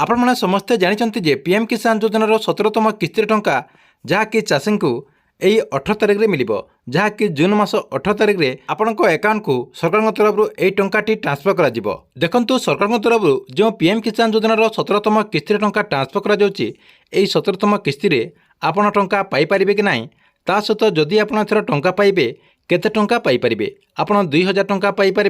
आपने समस्ते जानते जे पीएम किसान योजनार 17तम किस्तिर टंका जहाँकि चाषी को यही 18 तारिख में मिल जहाँकि जून मास 18 तारिख में आपण अकाउंट को सरकार तरफ यही टंकाटी ट्रांसफर कर देखु सरकार तरफ जो पीएम किसान योजनार 17तम किस्तिर टंका ट्रांसफर कर 17तम किस्ती आपण टंका पाइपर कि ना ता सहित जदि आप टंका पाइबे केते टंका पाइपर आपड़ 2000 टंका पाइपर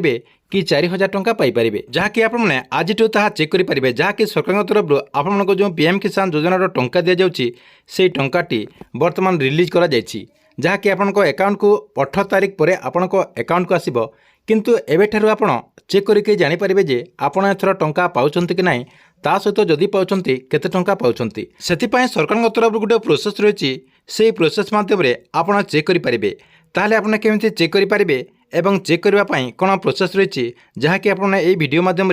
कि 4000 टंका पाइपर जहाँकि आपने आज चेक करेंगे जहाँकि सरकार तरफ आपको जो पीएम किसान योजनार टंका दि जाऊँगी से टंकाटी बर्तमान रिलीज करा जायछि जहाँकि आपंक अकाउंट को 18 तारिख पर आपण अकाउंट को आसब किंतु एबेठारु आपण चेक करके जानीपारे जे आपण एथर टंका पाउछंती कि नहीं ता सहित जदि पाउछंती केते टंका पाउछंती सेतिपई सरकार तरफ गोटे प्रोसेस रही से प्रोसेस माध्यम आपण चेक करेंगे ताहले आपने केमिति चेक करेंगे एवं चेक करने कौन प्रोसेस रही जहाँकि आपने ये वीडियो माध्यम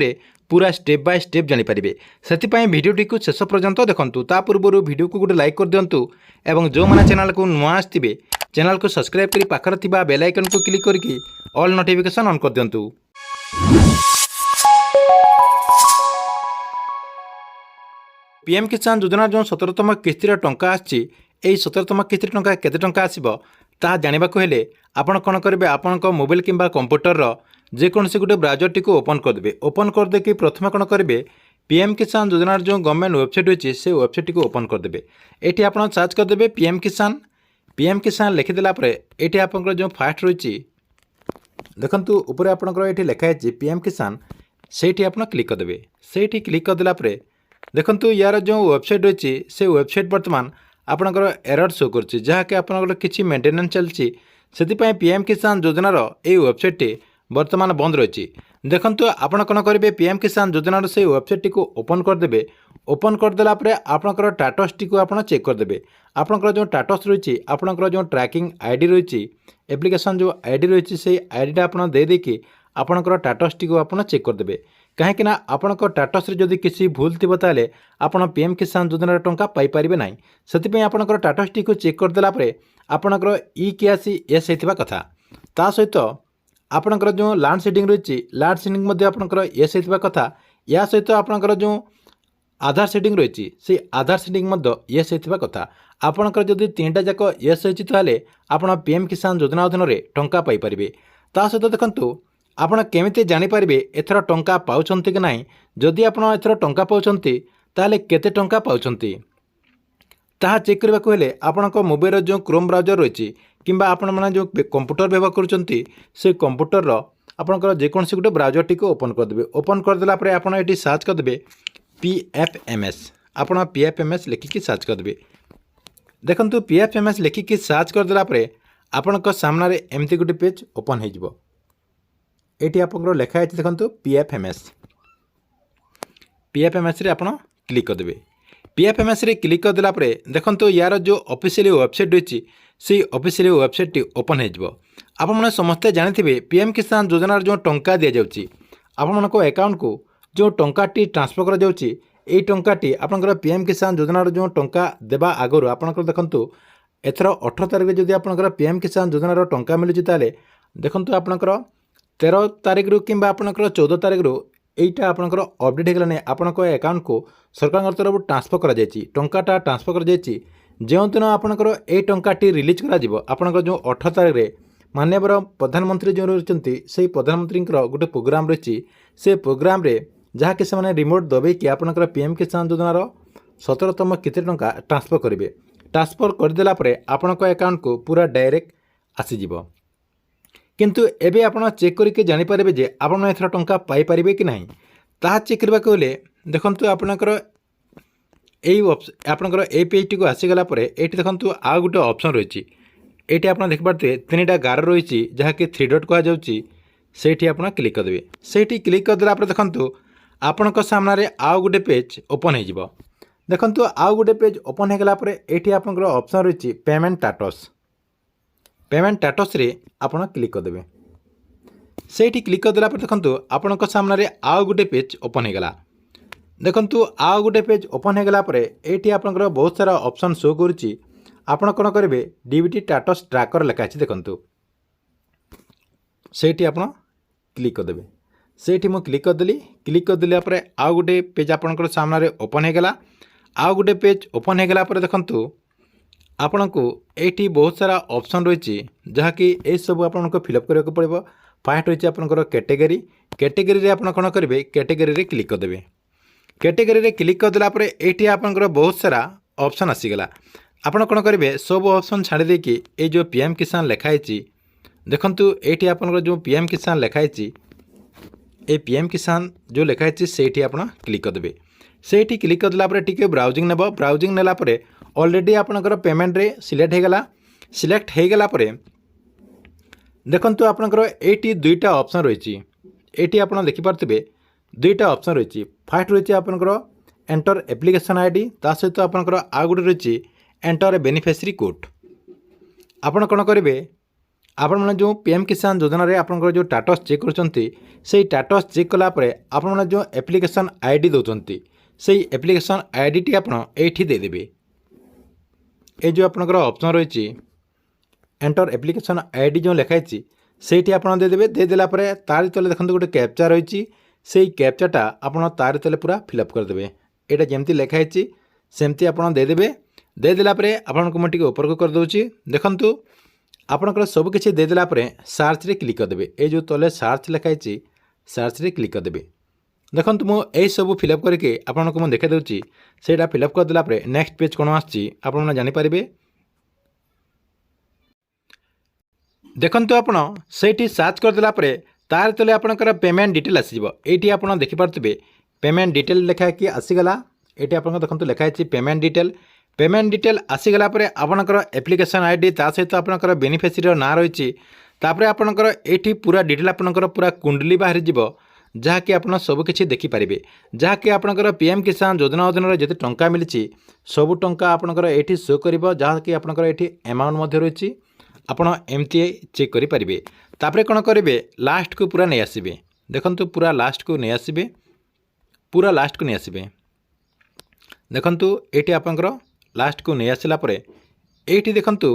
पूरा स्टेप बाय स्टेप जानीपारे से भिडटी को शेष पर्यंत देखूँ ता पूर्व वीडियो को गोटे लाइक कर दिंतु और जो मैंने चैनल को नुआ आसवे चैनल को सब्सक्राइब कर पाखर थिबा बेल आइकन को क्लिक करके ऑल नोटिफिकेशन ऑन कर दिंतु। पीएम किसान योजना जो 17तम किस्तिर टंका आछि 17तम किस्तिर टंका केते टंका आसीबो ता जानिबाकु हेले आपण कोन करिवे आपनक मोबाइल किंबा कंप्यूटर रो जेकोसी गोटे ब्राउजर टी को ओपन करदे ओपन करदे कि प्रथम कोन करिवे पीएम किसान योजनार जो गवर्नमेंट वेबसाइट होची से वेबसाइट टी को ओपन करदे एठी आपण सर्च करदे पीएम किसान लिखिदेला परे एठी आपनकर जो फास्ट रही देखंतु ऊपर आपनकर एठी लिखा है पीएम किसान सेठी आपण क्लिक करदे सेठी क्लिक करदेला परे देखंतु यार जो वेबसाइट रही से वेबसाइट बर्तमान आपनकर एरर शो कर जहाँकि आपनकर किछि मेंटेनेंस चलछि सेतिपई पीएम किसान योजनार ए वेबसाइट वर्तमान बंद रही देखंतु आपण कोन करिवे पीएम किसान योजनार से वेबसाइट को ओपन करदेबे ओपन करदेला परे आपनकर टाटस टी को आपण चेक करदेबे आपनकर जो टाटस रही आपनकर जो ट्रैकिंग आईडी रही एप्लिकेशन जो आईडी रही से आईडीटा आपण दे देकी आपनकर टाटस टी को आपण चेक करदेबे कहीं आपंक टाटस जदि किसी भूल थी ताले आपण पीएम किसान योजनार टंका पाइपर ना से आपंकर टाटस टी को चेक करदेला आपणकर ई केआसी एस होता कथा ता सहित आपणकर जो लैंड सेटिंग रही लैंड सेटिंग आपणकर एस होता कथा या सहित आपणकर जो आधार सेटिंग रही से आधार सेटिंग एस होता कथा आपणकर जदि तीनटा जाक एस होती आपण पीएम किसान योजना अधीन टंका पाइपर ता सहित देखंतु आपण केमिति जानीपारे एथर टंका पाउछंती कि नहीं जदि आपण एथर टंका पाउछंती ताले केते टंका पाउछंती ताहा चेक करबा को हेले आपणक मोबाइल जो क्रोम ब्राउजर रही किंबा आपण माने जो कंप्यूटर व्यवहार करुचंती से कंप्यूटर रो आपणकर जेकोसी गोटे ब्राउजर टी को ओपन करदेबे ओपन करदेला परे आपण एटी सर्च करदेबे पीएफएमएस आपण पीएफएमएस लिखिकी सर्च करदेबे देखंतु पीएफएमएस लिखिकी सर्च करदेला परे आपणक सामने एमती गोटे पेज ओपन हो जिवो एटी आपनकर लेखा है देखो पीएफएमएस रे आपण क्लिक करदेबे पीएफएमएस रे क्लिक करदेला परे देखंतु यार जो ऑफिशियल वेबसाइट रही से ऑफिशियल वेबसाइट ओपन हो आपण माने समस्ते जानिथिबे पीएम किसान योजनार जो टंका दि जाउची आपनक अकाउंट को जो टंकाटी ट्रांसफर करा जाउची एई टंकाटी आपनकर पीएम किसान योजनार जो टंका देबा आगरु आपनकर देखंतु एथर 18 तारिख जदि आपनकर पीएम किसान योजनार टंका मिलुची ताले देखंतु आपनकर 13 तारिख रु कि आपनकर 14 तारिख रु एटा आपनकर अपडेट हो गलाने आपनक अकाउंट को सरकार तरफ ट्रांसफर करा जायछि टंकाटा ट्रांसफर करा जायछि जो दिन आपनकर ए टंकाटी रिलीज करा जिवो आपनकर जो 18 तारिख रे माननीय प्रधानमंत्री जो रहिचंती से प्रधानमंत्री गोटे प्रोग्राम रही से प्रोग्राम रे जहाँकि से रिमोट दबे कि आपनकर पीएम किसान योजनार 17तम किस्ती टंका ट्रांसफर करेंगे ट्रांसफर करदेला परे आपनक अकाउंट को पूरा डायरेक्ट आसीजिवो किंतु एबे आपण चेक करके जानीपारे जे आपण एथर टंका पाइपर कि नहीं ताहा चेक करबा को ले देखंतु आपनकर आपनकर ए पेज को आसीगला परे एटी देखंतु आ गोटे ऑप्शन रही एटी आपण देख पारते तीनटा गार रही जहाँकि 3 डॉट कहा जाउची सेठी आपण क्लिक करदेबे सेठी क्लिक करदेला परे देखंतु आपनक सामने आउ गोटे पेज ओपन हो जिवो देखंतु आउ गोटे पेज ओपन हो गला परे एटी आपनकर ऑप्शन रही पेमेंट स्टेटस रे आपण क्लिक करदेबे सेठी क्लिक करदेला पर देखंतु आपनक सामने आउ गोटे पेज ओपन हो गला देखंतु आउ गोटे पेज ओपन हो गला परे एठी आपनकर बहुत सारा ऑप्शन शो करूची आपण कोन करिवे डीबीटी स्टेटस ट्रैकर लिखा अछि देखंतु सेठी आपण क्लिक करदेबे ସେଇଠି ମୁଁ କ୍ଲିକ୍ କରିଦେଲି। କ୍ଲିକ୍ କରିଦେଲା ପରେ ଆଉ ଗୋଟେ ପେଜ୍ ଆପଣଙ୍କର ସାମ୍ନାରେ ଓପନ୍ ହେଇଗଲା। ଆଉ ଗୋଟେ ପେଜ୍ ଓପନ୍ ହେଇଗଲା ପରେ ଦେଖନ୍ତୁ ଆପଣଙ୍କୁ ଏଇଠି ବହୁତ ସାରା ଅପସନ୍ ରହିଛି, ଯାହାକି ଏସବୁ ଆପଣଙ୍କୁ ଫିଲ୍ଅପ୍ କରିବାକୁ ପଡ଼ିବ। ଫାର୍ଷ୍ଟ ରହିଛି ଆପଣଙ୍କର କ୍ୟାଟେଗୋରୀ। କ୍ୟାଟେଗୋରୀରେ ଆପଣ କ'ଣ କରିବେ, କ୍ୟାଟେଗୋରୀରେ କ୍ଲିକ୍ କରିଦେବେ। କ୍ୟାଟେଗୋରୀରେ କ୍ଲିକ୍ କରିଦେଲା ପରେ ଏଇଠି ଆପଣଙ୍କର ବହୁତ ସାରା ଅପସନ୍ ଆସିଗଲା। ଆପଣ କ'ଣ କରିବେ, ସବୁ ଅପସନ୍ ଛାଡ଼ି ଦେଇକି ଏଇ ଯେଉଁ PM କିଷାନ ଲେଖା ହେଇଛି, ଦେଖନ୍ତୁ ଏଇଠି ଆପଣଙ୍କର ଯେଉଁ PM କିଷାନ ଲେଖା ହେଇଛି, এই PM କିଷାନ ଯେଉଁ ଲେଖା ହେଇଛି ସେଇଠି ଆପଣ କ୍ଲିକ୍ କରିଦେବେ। ସେଇଠି କ୍ଲିକ୍ କରିଦେଲା ପରେ ଟିକେ ବ୍ରାଉଜିଂ ନେବ। ବ୍ରାଉଜିଂ ନେଲା ପରେ ଅଲରେଡ଼ି ଆପଣଙ୍କର ପେମେଣ୍ଟରେ ସିଲେକ୍ଟ ହେଇଗଲା। ସିଲେକ୍ଟ ହେଇଗଲା ପରେ ଦେଖନ୍ତୁ ଆପଣଙ୍କର ଏଇଠି ଦୁଇଟା ଅପସନ୍ ରହିଛି। ଏଇଠି ଆପଣ ଦେଖିପାରୁଥିବେ ଦୁଇଟା ଅପସନ୍ ରହିଛି। ଫାର୍ଷ୍ଟ ରହିଛି ଆପଣଙ୍କର ଏଣ୍ଟର ଆପ୍ଲିକେସନ୍ ଆଇଡି, ତା ସହିତ ଆପଣଙ୍କର ଆଉ ଗୋଟେ ରହିଛି ଏଣ୍ଟର ବେନିଫିସିଆରୀ କୋଡ୍। ଆପଣ କ'ଣ କରିବେ, ଆପଣମାନେ ଯେଉଁ PM କିଷାନ ଯୋଜନାରେ ଆପଣଙ୍କର ଯେଉଁ ଷ୍ଟାଟସ୍ ଚେକ୍ କରୁଛନ୍ତି, ସେଇ ଷ୍ଟାଟସ୍ ଚେକ୍ କଲା ପରେ ଆପଣମାନେ ଯେଉଁ ଆପ୍ଲିକେସନ୍ ଆଇଡି ଦେଉଛନ୍ତି, ସେଇ ଆପ୍ଲିକେସନ୍ ଆଇଡିଟି ଆପଣ ଏଇଠି ଦେଇଦେବେ। এই ଯେଉଁ ଆପଣଙ୍କର ଅପସନ୍ ରହିଛି ଏଣ୍ଟର ଆପ୍ଲିକେସନ୍ ଆଇଡି ଯେଉଁ ଲେଖା ହେଇଛି ସେଇଠି ଆପଣ ଦେଇଦେବେ। ଦେଇଦେଲା ପରେ ତାରି ତଳେ ଦେଖନ୍ତୁ ଗୋଟେ କ୍ୟାପଚା ରହିଛି, ସେଇ କ୍ୟାପଚାଟା ଆପଣ ତାରି ତଳେ ପୁରା ଫିଲ୍ଅପ୍ କରିଦେବେ। ଏଇଟା ଯେମିତି ଲେଖା ହେଇଛି ସେମିତି ଆପଣ ଦେଇଦେବେ। ଦେଇଦେଲା ପରେ ଆପଣଙ୍କୁ ମୁଁ ଟିକେ ଉପରକୁ କରିଦେଉଛି। ଦେଖନ୍ତୁ ଆପଣଙ୍କର ସବୁକିଛି ଦେଇଦେଲା ପରେ ସାର୍ଚ୍ଚରେ କ୍ଲିକ୍ କରିଦେବେ। ଏଇ ଯେଉଁ ତଳେ ସାର୍ଚ୍ଚ ଲେଖା ହେଇଛି ସାର୍ଚ୍ଚରେ କ୍ଲିକ୍ କରିଦେବେ। ଦେଖନ୍ତୁ ମୁଁ ଏଇସବୁ ଫିଲ୍ଅପ୍ କରିକି ଆପଣଙ୍କୁ ମୁଁ ଦେଖାଇ ଦେଉଛି। ସେଇଟା ଫିଲ୍ଅପ୍ କରିଦେଲା ପରେ ନେକ୍ସଟ ପେଜ୍ କ'ଣ ଆସୁଛି ଆପଣମାନେ ଜାଣିପାରିବେ। ଦେଖନ୍ତୁ ଆପଣ ସେଇଠି ସାର୍ଚ୍ଚ କରିଦେଲା ପରେ ତାର ତଳେ ଆପଣଙ୍କର ପେମେଣ୍ଟ ଡିଟେଲ୍ ଆସିଯିବ। ଏଇଠି ଆପଣ ଦେଖିପାରୁଥିବେ ପେମେଣ୍ଟ ଡିଟେଲ୍ ଲେଖା ହେଇକି ଆସିଗଲା। ଏଇଠି ଆପଣଙ୍କ ଦେଖନ୍ତୁ ଲେଖା ହେଇଛି ପେମେଣ୍ଟ ଡିଟେଲ୍। ପେମେଣ୍ଟ ଡିଟେଲ୍ ଆସିଗଲା ପରେ ଆପଣଙ୍କର ଆପ୍ଲିକେସନ୍ ଆଇଡି, ତା ସହିତ ଆପଣଙ୍କର ବେନିଫିସିଆରୀର ନାଁ ରହିଛି। ତାପରେ ଆପଣଙ୍କର ଏଇଠି ପୁରା ଡିଟେଲ୍ ଆପଣଙ୍କର ପୁରା କୁଣ୍ଡଲି ବାହାରିଯିବ, ଯାହାକି ଆପଣ ସବୁକିଛି ଦେଖିପାରିବେ। ଯାହାକି ଆପଣଙ୍କର PM କିଷାନ ଯୋଜନା ଅଧୀନରେ ଯେତେ ଟଙ୍କା ମିଳିଛି ସବୁ ଟଙ୍କା ଆପଣଙ୍କର ଏଇଠି ଶୋ କରିବ, ଯାହାକି ଆପଣଙ୍କର ଏଇଠି ଆମାଉଣ୍ଟ ମଧ୍ୟ ରହିଛି। ଆପଣ ଏମିତି ଚେକ୍ କରିପାରିବେ। ତାପରେ କ'ଣ କରିବେ, ଲାଷ୍ଟକୁ ପୁରା ନେଇ ଆସିବେ। ଦେଖନ୍ତୁ ପୁରା ଲାଷ୍ଟକୁ ନେଇ ଆସିବେ, ପୁରା ଲାଷ୍ଟକୁ ନେଇ ଆସିବେ। ଦେଖନ୍ତୁ ଏଇଠି ଆପଣଙ୍କର ଲାଷ୍ଟକୁ ନେଇ ଆସିଲା ପରେ ଏଇଠି ଦେଖନ୍ତୁ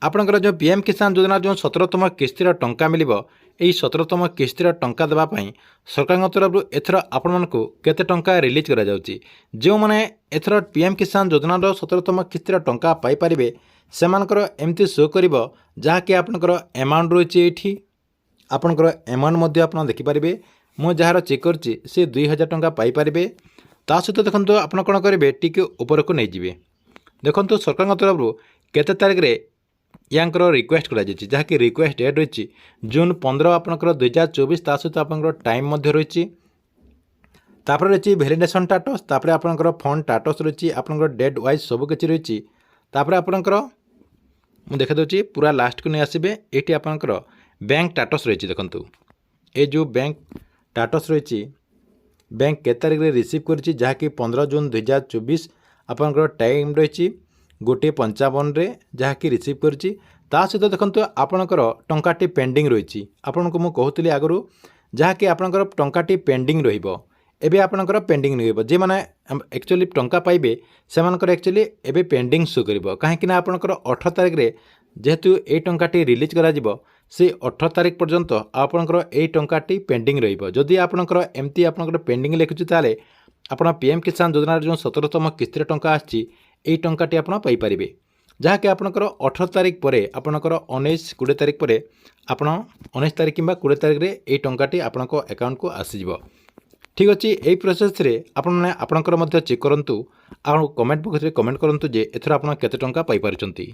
ଆପଣଙ୍କର ଯେଉଁ PM କିଷାନ ଯୋଜନା ଯେଉଁ 17ତମ କିସ୍ତିର ଟଙ୍କା ମିଳିବ, ଏହି 17ତମ କିସ୍ତିର ଟଙ୍କା ଦେବା ପାଇଁ ସରକାରଙ୍କ ତରଫରୁ ଏଥର ଆପଣମାନଙ୍କୁ କେତେ ଟଙ୍କା ରିଲିଜ୍ କରାଯାଉଛି। ଯେଉଁମାନେ ଏଥର PM କିଷାନ ଯୋଜନାର 17ତମ କିସ୍ତିର ଟଙ୍କା ପାଇପାରିବେ ସେମାନଙ୍କର ଏମିତି ଶୋ କରିବ, ଯାହାକି ଆପଣଙ୍କର ଆମାଉଣ୍ଟ ରହିଛି। ଏଇଠି ଆପଣଙ୍କର ଆମାଉଣ୍ଟ ମଧ୍ୟ ଆପଣ ଦେଖିପାରିବେ। ମୁଁ ଯାହାର ଚେକ୍ କରିଛି ସେ 2000 ଟଙ୍କା ପାଇପାରିବେ। ତା ସହିତ ଦେଖନ୍ତୁ ଆପଣ କ'ଣ କରିବେ, ଟିକେ ଉପରକୁ ନେଇଯିବେ। ଦେଖନ୍ତୁ ସରକାରଙ୍କ ତରଫରୁ କେତେ ତାରିଖରେ ୟାଙ୍କର ରିକ୍ୱେଷ୍ଟ କରାଯାଇଛି, ଯାହାକି ରିକ୍ୱେଷ୍ଟ ଡେଟ୍ ରହିଛି ଜୁନ୍ 15 ଆପଣଙ୍କର 2024। ତା ସହିତ ଆପଣଙ୍କର ଟାଇମ୍ ମଧ୍ୟ ରହିଛି। ତାପରେ ରହିଛି ଭ୍ୟାଲିଡେସନ୍ ଷ୍ଟାଟସ୍, ତାପରେ ଆପଣଙ୍କର ଫଣ୍ଡ ଷ୍ଟାଟସ୍ ରହିଛି, ଆପଣଙ୍କର ଡେଟ୍ ୱାଇଜ୍ ସବୁକିଛି ରହିଛି। ତାପରେ ଆପଣଙ୍କର ମୁଁ ଦେଖାଇ ଦେଉଛି ପୁରା ଲାଷ୍ଟକୁ ନେଇ ଆସିବେ। ଏଇଠି ଆପଣଙ୍କର ବ୍ୟାଙ୍କ ଷ୍ଟାଟସ୍ ରହିଛି। ଦେଖନ୍ତୁ ଏ ଯେଉଁ ବ୍ୟାଙ୍କ ଷ୍ଟାଟସ୍ ରହିଛି, ବ୍ୟାଙ୍କ କେତେ ତାରିଖରେ ରିସିଭ୍ କରିଛି, ଯାହାକି 15 ଜୁନ୍ 2024 ଆପଣଙ୍କର ଟାଇମ୍ ରହିଛି 1:55ରେ, ଯାହାକି ରିସିଭ୍ କରିଛି। ତା ସହିତ ଦେଖନ୍ତୁ ଆପଣଙ୍କର ଟଙ୍କାଟି ପେଣ୍ଡିଂ ରହିଛି। ଆପଣଙ୍କୁ ମୁଁ କହୁଥିଲି ଆଗରୁ, ଯାହାକି ଆପଣଙ୍କର ଟଙ୍କାଟି ପେଣ୍ଡିଂ ରହିବ। ଏବେ ଆପଣଙ୍କର ପେଣ୍ଡିଂ ରହିବ। ଯେଉଁମାନେ ଆକ୍ଚୁଆଲି ଟଙ୍କା ପାଇବେ ସେମାନଙ୍କର ଆକ୍ଚୁଆଲି ଏବେ ପେଣ୍ଡିଂ ଶୋ କରିବ, କାହିଁକିନା ଆପଣଙ୍କର 18 ତାରିଖରେ ଯେହେତୁ ଏଇ ଟଙ୍କାଟି ରିଲିଜ୍ କରାଯିବ, ସେଇ 18 ତାରିଖ ପର୍ଯ୍ୟନ୍ତ ଆପଣଙ୍କର ଏଇ ଟଙ୍କାଟି ପେଣ୍ଡିଂ ରହିବ। ଯଦି ଆପଣଙ୍କର ଏମିତି ଆପଣଙ୍କର ପେଣ୍ଡିଂ ଲେଖୁଛି, ତାହେଲେ ଆପଣ PM କିଷାନ ଯୋଜନାର ଯେଉଁ 17ତମ କିସ୍ତିର ଟଙ୍କା ଆସିଛି এই ଟଙ୍କାଟି ଆପଣ ପାଇପାରିବେ, ଯାହାକି ଆପଣଙ୍କର 18 ତାରିଖ ପରେ ଆପଣଙ୍କର 19-20 ତାରିଖ ପରେ ଆପଣ 19 ତାରିଖ କିମ୍ବା 20 ତାରିଖରେ এই ଟଙ୍କାଟି ଆପଣଙ୍କ ଆକାଉଣ୍ଟକୁ ଆସିଯିବ। ଠିକ୍ ଅଛି, এই ପ୍ରୋସେସ୍ରେ ଆପଣମାନେ ଆପଣଙ୍କର ମଧ୍ୟ ଚେକ୍ କରନ୍ତୁ ଆଉ କମେଣ୍ଟ ବକ୍ସରେ କମେଣ୍ଟ କରନ୍ତୁ ଯେ ଏଥର ଆପଣ କେତେ ଟଙ୍କା ପାଇପାରୁଛନ୍ତି।